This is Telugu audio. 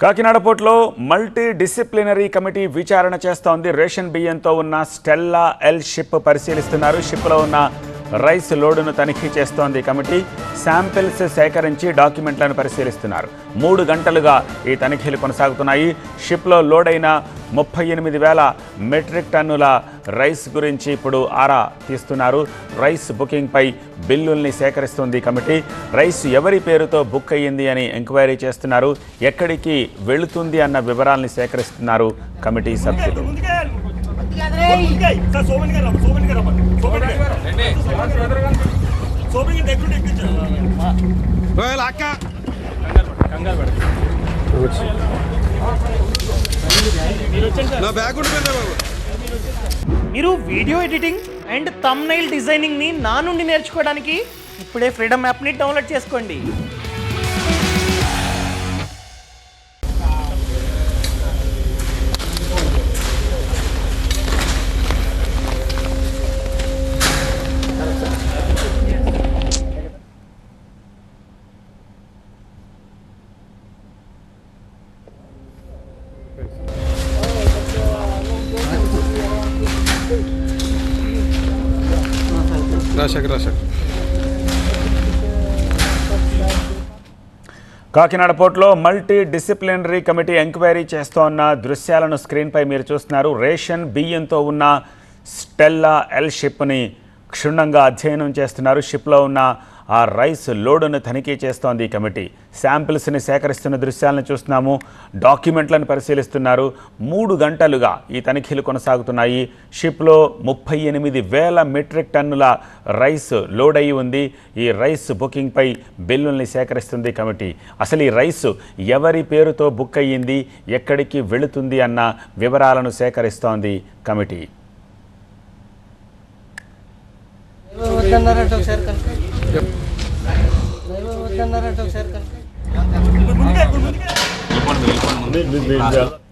కాకినాడ పోర్టులో మల్టీ డిసిప్లినరీ కమిటీ విచారణ చేస్తోంది. రేషన్ బియ్యంతో ఉన్న స్టెల్లా ఎల్ షిప్ పరిశీలిస్తున్నారు. షిప్లో ఉన్న రైస్ లోడును తనిఖీ చేస్తోంది కమిటీ. శాంపిల్స్ సేకరించి డాక్యుమెంట్లను పరిశీలిస్తున్నారు. 3 గంటలుగా ఈ తనిఖీలు కొనసాగుతున్నాయి. షిప్లో లోడైన 38,000 మెట్రిక్ టన్నుల రైస్ గురించి ఇప్పుడు ఆరా తీస్తున్నారు. రైస్ బుకింగ్పై బిల్లుల్ని సేకరిస్తుంది కమిటీ. రైస్ ఎవరి పేరుతో బుక్ అయ్యింది అని ఎంక్వైరీ చేస్తున్నారు. ఎక్కడికి వెళుతుంది అన్న వివరాల్ని సేకరిస్తున్నారు కమిటీ సభ్యులు. మీరు video editing and thumbnail designing ని నా నుండి నేర్చుకోవడానికి ఇప్పుడే ఫ్రీడమ్ యాప్ ని డౌన్లోడ్ చేసుకోండి. కాకినాడ పోర్టులో మల్టీ డిసిప్లినరీ కమిటీ ఎంక్వైరీ చేస్తోన్న దృశ్యాలను స్క్రీన్పై మీరు చూస్తున్నారు. రేషన్ బియ్యంతో ఉన్న స్టెల్లా ఎల్ షిప్ని క్షుణ్ణంగా అధ్యయనం చేస్తున్నారు. షిప్లో ఉన్న ఆ రైస్ లోడును తనిఖీ చేస్తోంది ఈ కమిటీ. శాంపిల్స్ని సేకరిస్తున్న దృశ్యాలను చూస్తున్నాము. డాక్యుమెంట్లను పరిశీలిస్తున్నారు. 3 గంటలుగా ఈ తనిఖీలు కొనసాగుతున్నాయి. షిప్లో 38,000 మెట్రిక్ టన్నుల రైస్ లోడ్ అయి ఉంది. ఈ రైస్ బుకింగ్పై బిల్లుల్ని సేకరిస్తుంది కమిటీ. అసలు ఈ రైస్ ఎవరి పేరుతో బుక్ అయ్యింది, ఎక్కడికి వెళుతుంది అన్న వివరాలను సేకరిస్తోంది కమిటీ. ఒకసారి